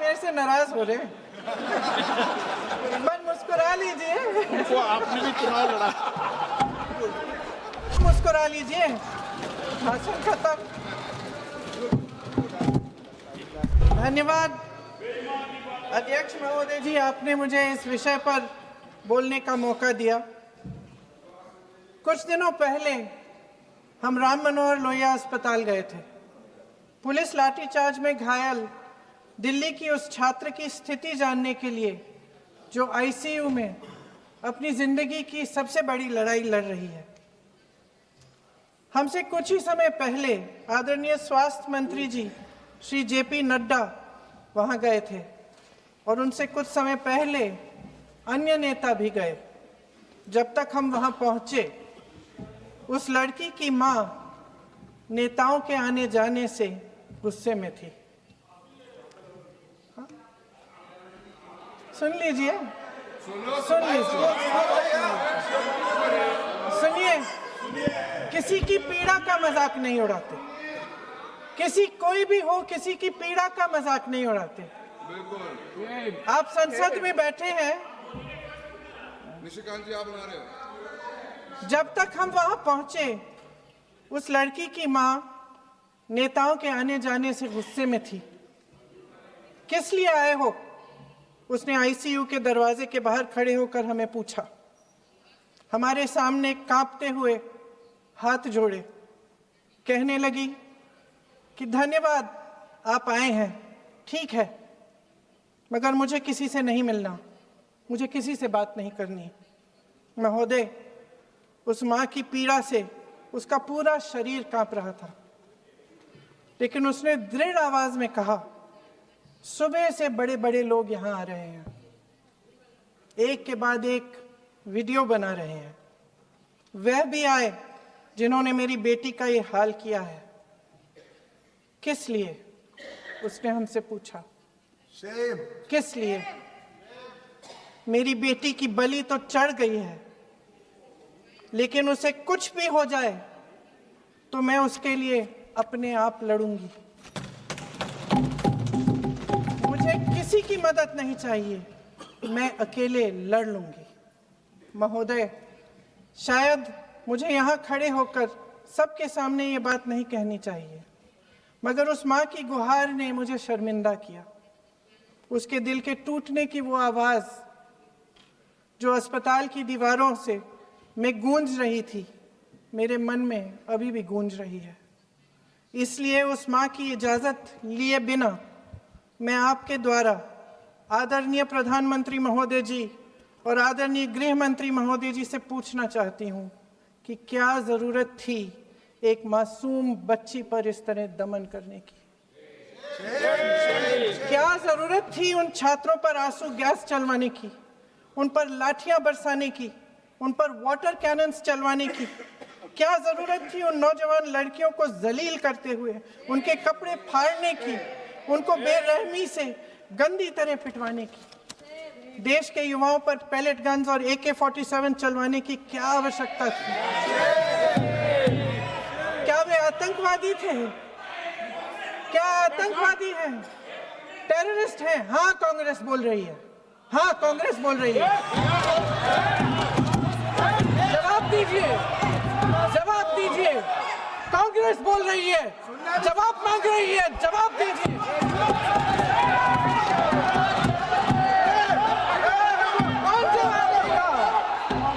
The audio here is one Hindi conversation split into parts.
मेरे से नाराज हो रहे हैं? बस मुस्कुरा लीजिए। उनको आपने भी चुनाव लड़ा। मुस्कुरा लीजिए, भाषण खत्म। धन्यवाद अध्यक्ष महोदय जी, आपने मुझे इस विषय पर बोलने का मौका दिया। कुछ दिनों पहले हम राम मनोहर लोहिया अस्पताल गए थे। पुलिस लाठीचार्ज में घायल दिल्ली की उस छात्र की स्थिति जानने के लिए जो आईसीयू में अपनी जिंदगी की सबसे बड़ी लड़ाई लड़ रही है। हमसे कुछ ही समय पहले आदरणीय स्वास्थ्य मंत्री जी श्री जेपी नड्डा वहां गए थे और उनसे कुछ समय पहले अन्य नेता भी गए। जब तक हम वहां पहुंचे, उस लड़की की मां नेताओं के आने जाने से गुस्से में थी। सुन लीजिए, सुनिए, किसी की पीड़ा का मजाक नहीं उड़ाते। कोई भी हो, किसी की पीड़ा का मजाक नहीं उड़ाते। आप संसद में बैठे हैं, निशिकांत जी आप बना रहे हो। जब तक हम वहां पहुंचे, उस लड़की की मां नेताओं के आने जाने से गुस्से में थी। किस लिए आए हो? उसने आईसीयू के दरवाजे के बाहर खड़े होकर हमें पूछा। हमारे सामने कांपते हुए हाथ जोड़े कहने लगी कि धन्यवाद आप आए हैं, ठीक है, मगर मुझे किसी से नहीं मिलना, मुझे किसी से बात नहीं करनी। महोदय, उस मां की पीड़ा से उसका पूरा शरीर कांप रहा था, लेकिन उसने दृढ़ आवाज में कहा, सुबह से बड़े बड़े लोग यहां आ रहे हैं, एक के बाद एक वीडियो बना रहे हैं। वह भी आए जिन्होंने मेरी बेटी का ये हाल किया है। किस लिए? उसने हमसे पूछा। किस लिए? मेरी बेटी की बलि तो चढ़ गई है, लेकिन उसे कुछ भी हो जाए तो मैं उसके लिए अपने आप लड़ूंगी। मुझे किसी की मदद नहीं चाहिए, मैं अकेले लड़ लूंगी। महोदय, शायद मुझे यहाँ खड़े होकर सबके सामने ये बात नहीं कहनी चाहिए, मगर उस माँ की गुहार ने मुझे शर्मिंदा किया। उसके दिल के टूटने की वो आवाज़ जो अस्पताल की दीवारों से में गूंज रही थी, मेरे मन में अभी भी गूंज रही है। इसलिए उस माँ की इजाज़त लिए बिना मैं आपके द्वारा आदरणीय प्रधानमंत्री महोदय जी और आदरणीय गृह मंत्री महोदय जी से पूछना चाहती हूँ कि क्या ज़रूरत थी एक मासूम बच्ची पर इस तरह दमन करने की? क्या ज़रूरत थी उन छात्रों पर आंसू गैस चलवाने की, उन पर लाठियां बरसाने की, उन पर वाटर कैनन्स चलवाने की? क्या ज़रूरत थी उन नौजवान लड़कियों को जलील करते हुए उनके कपड़े फाड़ने की, उनको बेरहमी से गंदी तरह पिटवाने की? देश के युवाओं पर पैलेट गन्स और AK-47 चलवाने की क्या आवश्यकता थी? क्या वे आतंकवादी थे? क्या आतंकवादी हैं? टेररिस्ट हैं? हाँ, कांग्रेस बोल रही है। हाँ, कांग्रेस बोल रही है। जवाब दीजिए, जवाब दीजिए। कांग्रेस बोल रही है, जवाब मांग रही है, जवाब दीजिए।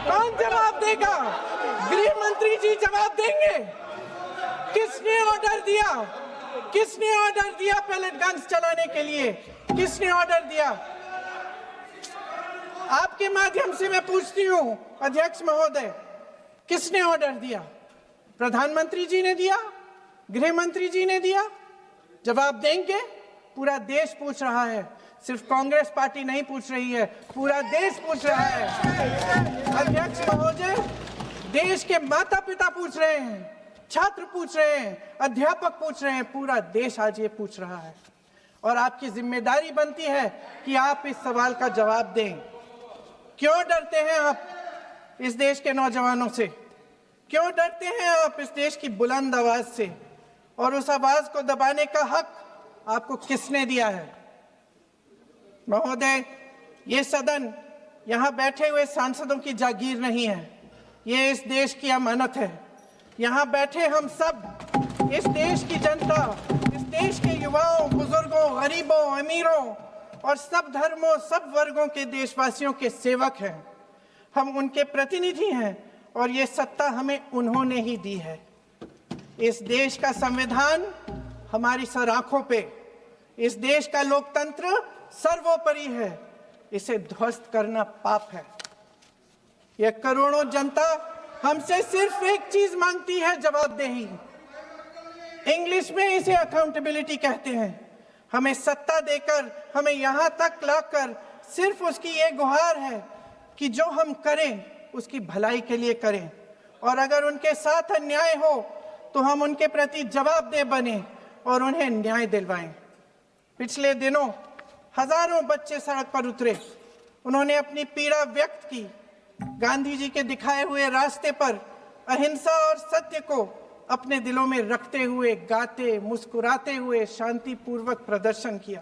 कौन जवाब देगा? गृह मंत्री जी जवाब देंगे। किसने ऑर्डर दिया? किसने ऑर्डर दिया पैलेट गन्स चलाने के लिए? किसने ऑर्डर दिया? आपके माध्यम से मैं पूछती हूं अध्यक्ष महोदय, किसने ऑर्डर दिया? प्रधानमंत्री जी ने दिया? गृह मंत्री जी ने दिया? जवाब देंगे? पूरा देश पूछ रहा है, सिर्फ कांग्रेस पार्टी नहीं पूछ रही है, पूरा देश पूछ रहा है। अध्यक्ष महोदय, देश के माता पिता पूछ रहे हैं, छात्र पूछ रहे हैं, अध्यापक पूछ रहे हैं, पूरा देश आज ये पूछ रहा है। और आपकी जिम्मेदारी बनती है कि आप इस सवाल का जवाब दें। क्यों डरते हैं आप इस देश के नौजवानों से? क्यों डरते हैं आप इस देश की बुलंद आवाज से? और उस आवाज को दबाने का हक आपको किसने दिया है? महोदय, ये सदन यहाँ बैठे हुए सांसदों की जागीर नहीं है, ये इस देश की अमानत है। यहाँ बैठे हम सब इस देश की जनता, इस देश के युवाओं, बुजुर्गों, गरीबों, अमीरों और सब धर्मों, सब वर्गों के देशवासियों के सेवक हैं। हम उनके प्रतिनिधि हैं और ये सत्ता हमें उन्होंने ही दी है। इस देश का संविधान हमारी सर आंखों पे, इस देश का लोकतंत्र सर्वोपरि है, इसे ध्वस्त करना पाप है। यह करोड़ों जनता हमसे सिर्फ एक चीज मांगती है, जवाबदेही। इंग्लिश में इसे अकाउंटेबिलिटी कहते हैं। हमें सत्ता देकर, हमें यहां तक लाकर सिर्फ उसकी ये गुहार है कि जो हम करें उसकी भलाई के लिए करें, और अगर उनके साथ अन्याय हो तो हम उनके प्रति जवाबदेह बने और उन्हें न्याय दिलवाएं। पिछले दिनों हजारों बच्चे सड़क पर उतरे, उन्होंने अपनी पीड़ा व्यक्त की। गांधी जी के दिखाए हुए रास्ते पर अहिंसा और सत्य को अपने दिलों में रखते हुए गाते, मुस्कुराते हुए शांतिपूर्वक प्रदर्शन किया।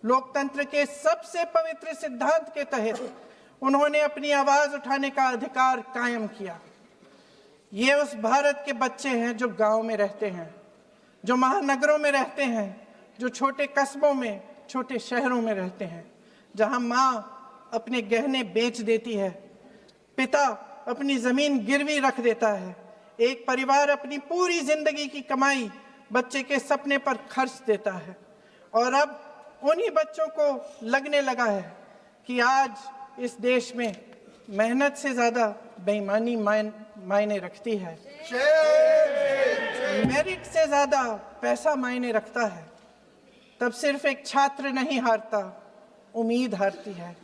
लोकतंत्र के सबसे पवित्र सिद्धांत के तहत उन्होंने अपनी आवाज उठाने का अधिकार कायम किया। ये उस भारत के बच्चे हैं जो गांव में रहते हैं, जो महानगरों में रहते हैं, जो छोटे कस्बों में, छोटे शहरों में रहते हैं, जहां माँ अपने गहने बेच देती है, पिता अपनी जमीन गिरवी रख देता है, एक परिवार अपनी पूरी जिंदगी की कमाई बच्चे के सपने पर खर्च देता है। और अब उन्हीं बच्चों को लगने लगा है कि आज इस देश में मेहनत से ज्यादा बेईमानी मायने रखती है, मेरिट से ज्यादा पैसा मायने रखता है। तब सिर्फ एक छात्र नहीं हारता, उम्मीद हारती है।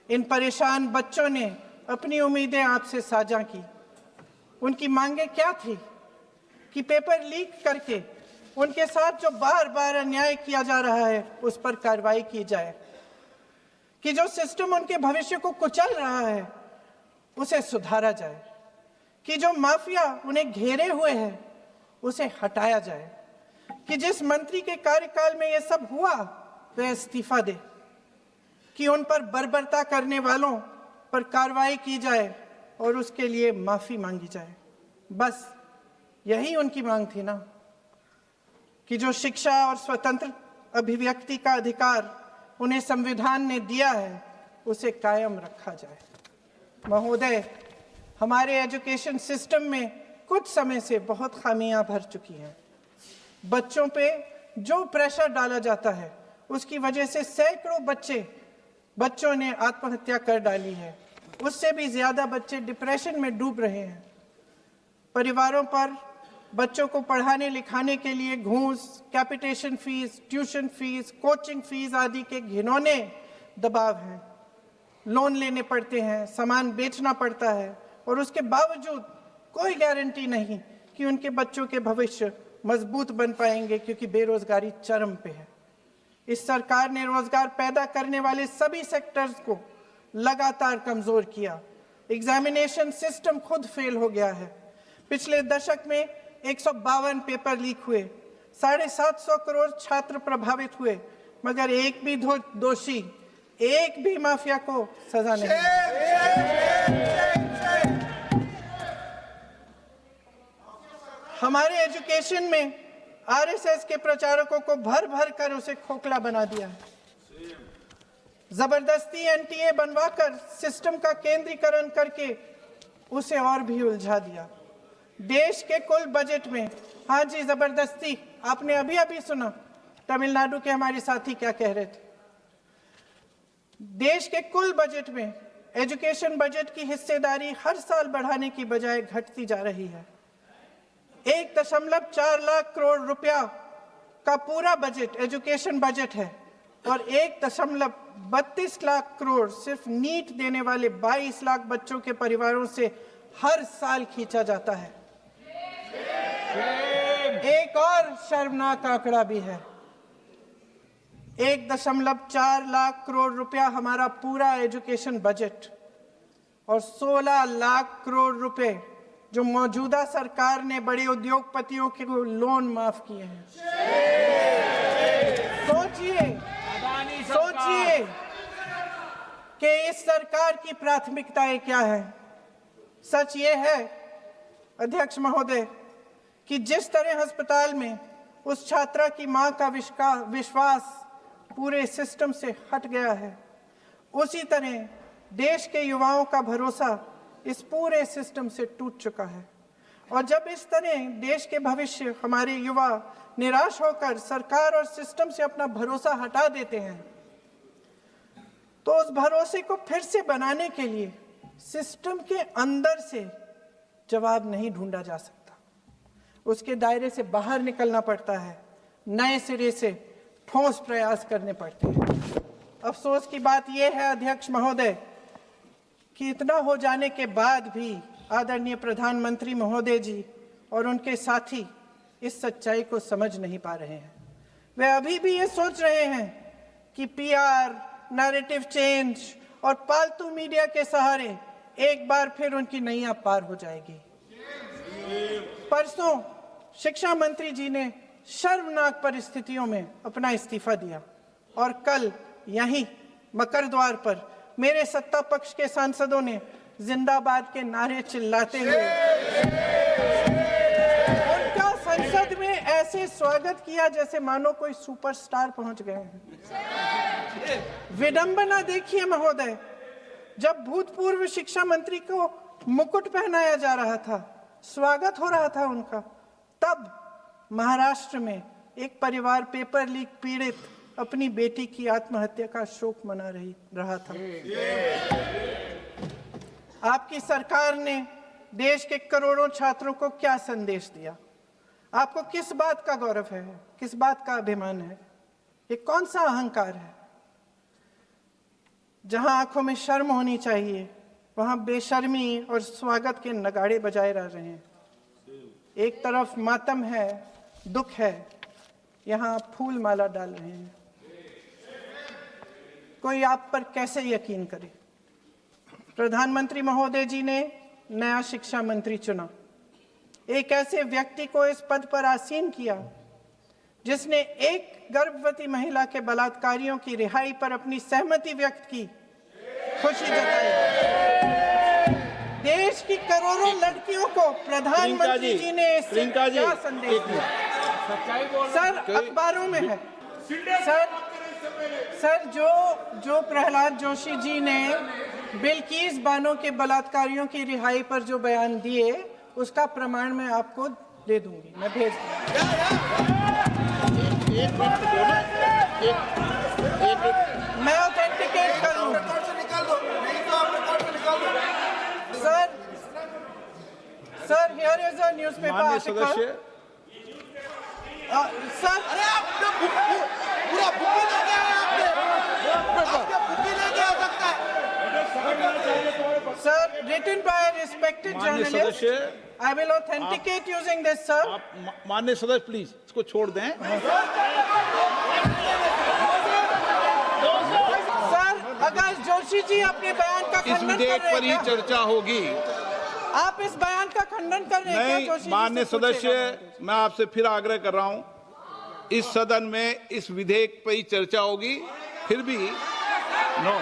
इन परेशान बच्चों ने अपनी उम्मीदें आपसे साझा की। उनकी मांगे क्या थी? कि पेपर लीक करके उनके साथ जो बार बार अन्याय किया जा रहा है उस पर कार्रवाई की जाए, कि जो सिस्टम उनके भविष्य को कुचल रहा है उसे सुधारा जाए, कि जो माफिया उन्हें घेरे हुए है उसे हटाया जाए, कि जिस मंत्री के कार्यकाल में यह सब हुआ वह इस्तीफा दे, कि उन पर बर्बरता करने वालों पर कार्रवाई की जाए और उसके लिए माफी मांगी जाए। बस यही उनकी मांग थी ना, कि जो शिक्षा और स्वतंत्र अभिव्यक्ति का अधिकार उन्हें संविधान ने दिया है उसे कायम रखा जाए। महोदय, हमारे एजुकेशन सिस्टम में कुछ समय से बहुत खामियां भर चुकी हैं। बच्चों पे जो प्रेशर डाला जाता है उसकी वजह से सैकड़ों बच्चों ने आत्महत्या कर डाली है। उससे भी ज्यादा बच्चे डिप्रेशन में डूब रहे हैं। परिवारों पर बच्चों को पढ़ाने लिखाने के लिए घूस, capitation fees, tuition fees, coaching fees आदि के घिनौने दबाव हैं। लोन लेने पड़ते हैं, सामान बेचना पड़ता है और उसके बावजूद कोई गारंटी नहीं कि उनके बच्चों के भविष्य मजबूत बन पाएंगे, क्योंकि बेरोजगारी चरम पे है। इस सरकार ने रोजगार पैदा करने वाले सभी सेक्टर्स को लगातार कमजोर किया। एग्जामिनेशन सिस्टम खुद फेल हो गया है। पिछले दशक में 152 पेपर लीक हुए, 750 करोड़ छात्र प्रभावित हुए, मगर एक भी दोषी, एक भी माफिया को सजा नहीं। हमारे एजुकेशन में आरएसएस के प्रचारकों को भर भर कर उसे खोखला बना दिया है। जबरदस्ती एनटीए बनवाकर सिस्टम का केंद्रीकरण करके उसे और भी उलझा दिया। देश के कुल बजट में, हाँ जी जबरदस्ती, आपने अभी अभी सुना तमिलनाडु के हमारे साथी क्या कह रहे थे। देश के कुल बजट में एजुकेशन बजट की हिस्सेदारी हर साल बढ़ाने की बजाय घटती जा रही है। 1.4 लाख करोड़ रुपया का पूरा बजट एजुकेशन बजट है और 1.32 लाख करोड़ सिर्फ नीट देने वाले 22 लाख बच्चों के परिवारों से हर साल खींचा जाता है। एक और शर्मनाक आंकड़ा भी है। 1.4 लाख करोड़ रुपया हमारा पूरा एजुकेशन बजट और 16 लाख करोड़ रुपए जो मौजूदा सरकार ने बड़े उद्योगपतियों के लोन माफ किए हैं। सोचिए कि इस सरकार की प्राथमिकताएं क्या है। सच ये है अध्यक्ष महोदय कि जिस तरह अस्पताल में उस छात्रा की मां का विश्वास पूरे सिस्टम से हट गया है, उसी तरह देश के युवाओं का भरोसा इस पूरे सिस्टम से टूट चुका है। और जब इस तरह देश के भविष्य हमारे युवा निराश होकर सरकार और सिस्टम से अपना भरोसा हटा देते हैं, तो उस भरोसे को फिर से बनाने के लिए सिस्टम के अंदर से जवाब नहीं ढूंढा जा सकता, उसके दायरे से बाहर निकलना पड़ता है, नए सिरे से ठोस प्रयास करने पड़ते हैं। अफसोस की बात यह है अध्यक्ष महोदय कि इतना हो जाने के बाद भी आदरणीय प्रधानमंत्री महोदय जी और उनके साथी इस सच्चाई को समझ नहीं पा रहे हैं। वे अभी भी ये सोच रहे हैं कि पीआर, नैरेटिव चेंज और पालतू मीडिया के सहारे एक बार फिर उनकी नैया पार हो जाएगी। परसों शिक्षा मंत्री जी ने शर्मनाक परिस्थितियों में अपना इस्तीफा दिया और कल यहीं मकर द्वार पर मेरे सत्ता पक्ष के सांसदों ने जिंदाबाद के नारे चिल्लाते हुए उनका संसद में ऐसे स्वागत किया जैसे मानो कोई सुपरस्टार पहुंच गए हैं। विडंबना देखिए महोदय, जब भूतपूर्व शिक्षा मंत्री को मुकुट पहनाया जा रहा था, स्वागत हो रहा था उनका, तब महाराष्ट्र में एक परिवार पेपर लीक पीड़ित अपनी बेटी की आत्महत्या का शोक मना रहा था। आपकी सरकार ने देश के करोड़ों छात्रों को क्या संदेश दिया? आपको किस बात का गौरव है, किस बात का अभिमान है? ये कौन सा अहंकार है? जहां आंखों में शर्म होनी चाहिए, वहां बेशर्मी और स्वागत के नगाड़े बजाए रह रहे हैं। एक तरफ मातम है, दुख है, यहां फूल माला डाल रहे हैं। कोई आप पर कैसे यकीन करे? प्रधानमंत्री महोदय जी ने नया शिक्षा मंत्री चुना, एक ऐसे व्यक्ति को इस पद पर आसीन किया जिसने एक गर्भवती महिला के बलात्कारियों की रिहाई पर अपनी सहमति व्यक्त की, खुशी जताई। देश की करोड़ों लड़कियों को प्रधानमंत्री जी ने क्या संदेश दिया? सर, अखबारों में है सर, जो प्रहलाद जोशी जी ने बिल्किस बानो के बलात्कारियों की रिहाई पर जो बयान दिए, उसका प्रमाण मैं आपको दे दूंगी, मैं भेज मैं ऑथेंटिकेट करूंगा। Sir, here is a newspaper article. Sir, अरे आपने पूरा बुक लेके आए, आपने बुक लेके आ सकता है। Sir, written by a respected journalist, I will authenticate using this, sir. आप माननीय सदस्य प्लीज इसको छोड़ दें। सर, अगर जोशी जी अपने बयान का इस खंडन कर विधेयक रहे पर ही हैं, चर्चा होगी। आप इस बयान का खंडन कर रहे हैं क्या? नहीं, जोशी जी माननीय से पूछेगा। सदस्य, मैं आपसे फिर आग्रह कर रहा हूं, इस सदन में इस विधेयक पर ही चर्चा होगी। फिर भी नो,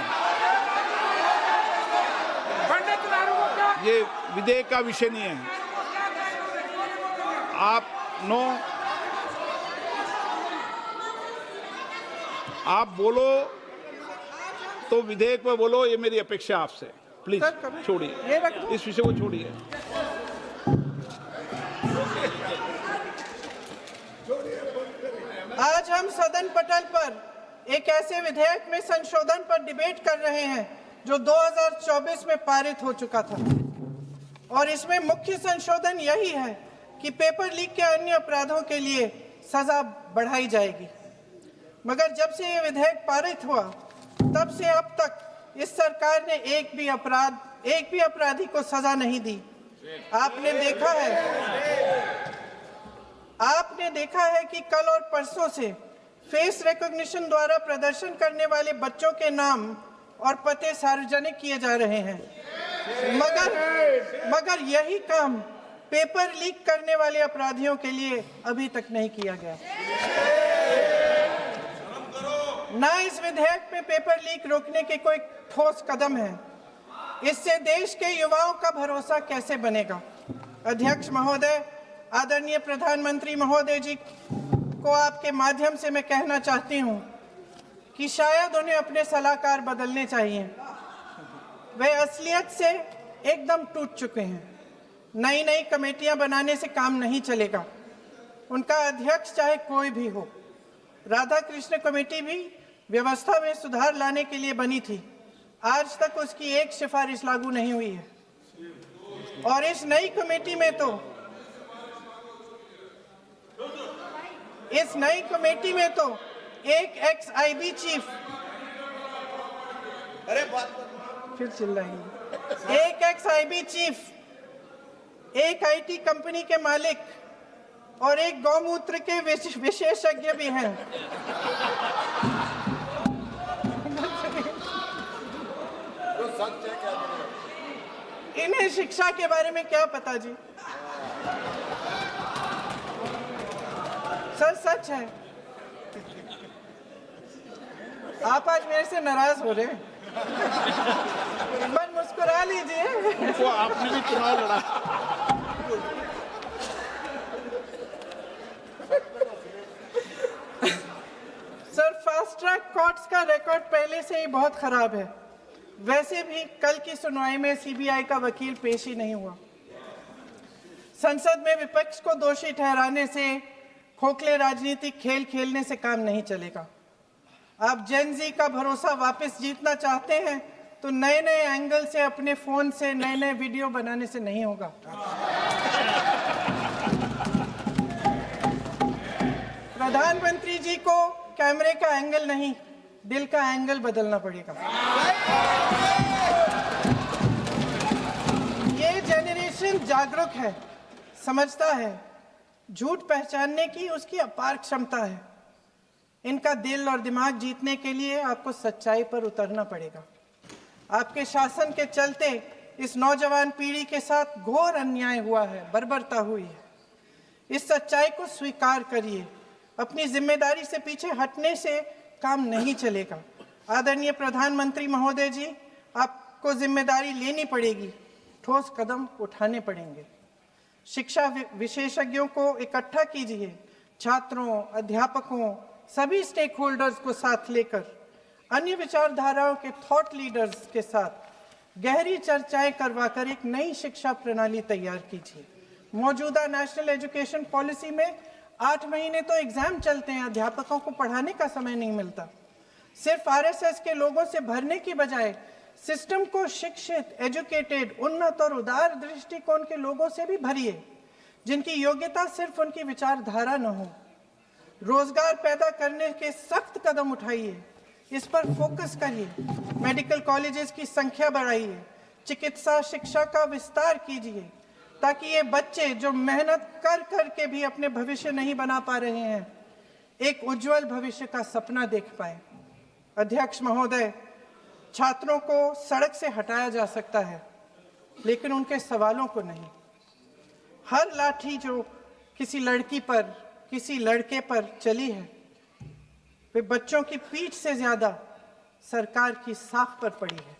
ये विधेयक का विषय नहीं है। आप नो, आप बोलो तो विधेयक पर बोलो, ये मेरी अपेक्षा आपसे। प्लीज छोड़िए, ये रख दो। इस विषय को छोड़िए। आज हम सदन पटल पर एक ऐसे विधेयक में संशोधन पर डिबेट कर रहे हैं जो 2024 में पारित हो चुका था, और इसमें मुख्य संशोधन यही है कि पेपर लीक के अन्य अपराधों के लिए सजा बढ़ाई जाएगी। मगर जब से ये विधेयक पारित हुआ, तब से अब तक इस सरकार ने एक भी अपराधी को सजा नहीं दी। आपने देखा है कि कल और परसों से फेस रिकॉग्निशन द्वारा प्रदर्शन करने वाले बच्चों के नाम और पते सार्वजनिक किए जा रहे हैं, मगर यही काम पेपर लीक करने वाले अपराधियों के लिए अभी तक नहीं किया गया। ना इस विधेयक में पेपर लीक रोकने के कोई ठोस कदम है। इससे देश के युवाओं का भरोसा कैसे बनेगा? अध्यक्ष महोदय, आदरणीय प्रधानमंत्री महोदय जी को आपके माध्यम से मैं कहना चाहती हूं कि शायद उन्हें अपने सलाहकार बदलने चाहिए। वे असलियत से एकदम टूट चुके हैं। नई नई कमेटियां बनाने से काम नहीं चलेगा। उनका अध्यक्ष चाहे कोई भी हो। राधा कृष्ण कमेटी भी व्यवस्था में सुधार लाने के लिए बनी थी। आज तक उसकी एक सिफारिश लागू नहीं हुई है। और इस नई कमेटी में तो एक एक्स-आईबी चीफ, अरे बात फिर चिल्लाएंगे, एक एक्स-आईबी चीफ, एक आईटी कंपनी के मालिक और एक गौमूत्र के विशेषज्ञ भी हैं। जो सच है क्या? इन्हें शिक्षा के बारे में क्या पता जी? सर सच है। आप आज मेरे से नाराज हो रहे हैं। बस मुस्कुरा लीजिए। वो आपने भी चुनाव लड़ा। सर, फास्ट ट्रैक कोर्ट्स का रिकॉर्ड पहले से ही बहुत खराब है। वैसे भी कल की सुनवाई में सीबीआई का वकील पेश ही नहीं हुआ। संसद में विपक्ष को दोषी ठहराने से, खोखले राजनीतिक खेल खेलने से काम नहीं चलेगा। आप जेन जी का भरोसा वापस जीतना चाहते हैं तो नए नए एंगल से अपने फोन से नए नए वीडियो बनाने से नहीं होगा। प्रधानमंत्री जी को कैमरे का एंगल नहीं, दिल का एंगल बदलना पड़ेगा। ये जेनरेशन जागरूक है, समझता है, झूठ पहचानने की उसकी अपार क्षमता है। इनका दिल और दिमाग जीतने के लिए आपको सच्चाई पर उतरना पड़ेगा। आपके शासन के चलते इस नौजवान पीढ़ी के साथ घोर अन्याय हुआ है, बर्बरता हुई है। इस सच्चाई को स्वीकार करिए। अपनी जिम्मेदारी से पीछे हटने से काम नहीं चलेगा। आदरणीय प्रधानमंत्री महोदय जी, आपको जिम्मेदारी लेनी पड़ेगी, ठोस कदम उठाने पड़ेंगे। शिक्षा विशेषज्ञों को इकट्ठा कीजिए, छात्रों, अध्यापकों, सभी स्टेक होल्डर्स को साथ लेकर, अन्य विचारधाराओं के थॉट लीडर्स के साथ गहरी चर्चाएं करवाकर एक नई शिक्षा प्रणाली तैयार कीजिए। मौजूदा नेशनल एजुकेशन पॉलिसी में 8 महीने तो एग्जाम चलते हैं, अध्यापकों को पढ़ाने का समय नहीं मिलता। सिर्फ आरएसएस के लोगों से भरने की बजाय सिस्टम को शिक्षित, एजुकेटेड, उन्नत और उदार दृष्टिकोण के लोगों से भी भरिए, जिनकी योग्यता सिर्फ उनकी विचारधारा न हो। रोजगार पैदा करने के सख्त कदम उठाइए, इस पर फोकस करिए। मेडिकल कॉलेजेस की संख्या बढ़ाइए, चिकित्सा शिक्षा का विस्तार कीजिए, ताकि ये बच्चे जो मेहनत कर कर के भी अपने भविष्य नहीं बना पा रहे हैं, एक उज्जवल भविष्य का सपना देख पाए। अध्यक्ष महोदय, छात्रों को सड़क से हटाया जा सकता है, लेकिन उनके सवालों को नहीं। हर लाठी जो किसी लड़की पर, किसी लड़के पर चली है, वे बच्चों की पीठ से ज्यादा सरकार की साख पर पड़ी है।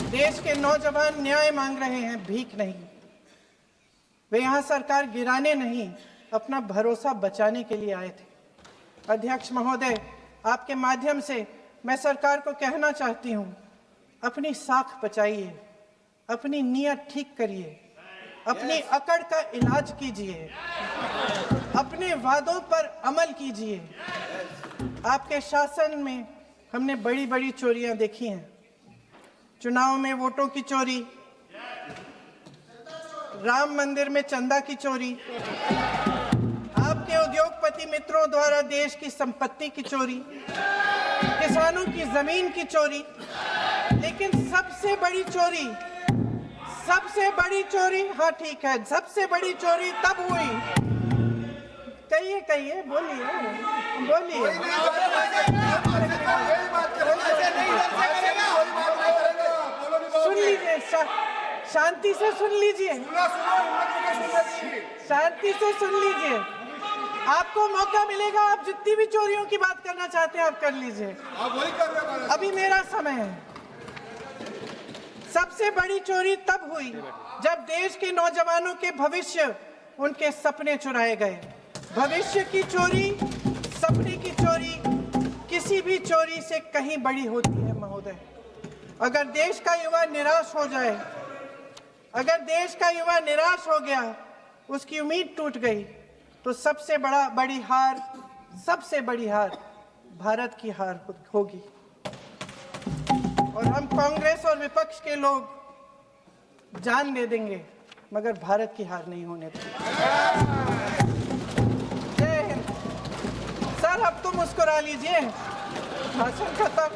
देश के नौजवान न्याय मांग रहे हैं, भीख नहीं। वे यहाँ सरकार गिराने नहीं, अपना भरोसा बचाने के लिए आए थे। अध्यक्ष महोदय, आपके माध्यम से मैं सरकार को कहना चाहती हूँ, अपनी साख बचाइए, अपनी नीयत ठीक करिए, अपनी अकड़ का इलाज कीजिए, अपने वादों पर अमल कीजिए। आपके शासन में हमने बड़ी बड़ी चोरियां देखी हैं। चुनाव में वोटों की चोरी, राम मंदिर में चंदा की चोरी, आपके उद्योगपति मित्रों द्वारा देश की संपत्ति की चोरी, किसानों की जमीन की चोरी, लेकिन सबसे बड़ी चोरी, हाँ ठीक है, सबसे बड़ी चोरी तब हुई। कहिए, बोलिए। सुन लीजिए, शांति से सुन लीजिए, शांति से सुन लीजिए। आपको मौका मिलेगा, आप जितनी भी चोरियों की बात करना चाहते हैं आप कर लीजिए। आप वही कर रहे हैं। अभी मेरा समय है। सबसे बड़ी चोरी तब हुई जब देश के नौजवानों के भविष्य, उनके सपने चुराए गए। भविष्य की चोरी, सपने की चोरी किसी भी चोरी से कहीं बड़ी होती है महोदय। अगर देश का युवा निराश हो जाए, अगर देश का युवा निराश हो गया, उसकी उम्मीद टूट गई, तो सबसे बड़ी हार भारत की हार होगी। और हम कांग्रेस और विपक्ष के लोग जान दे देंगे मगर भारत की हार नहीं होने देंगे। जय हिंद। सर अब तो मुस्कुरा लीजिए, भाषण खत्म।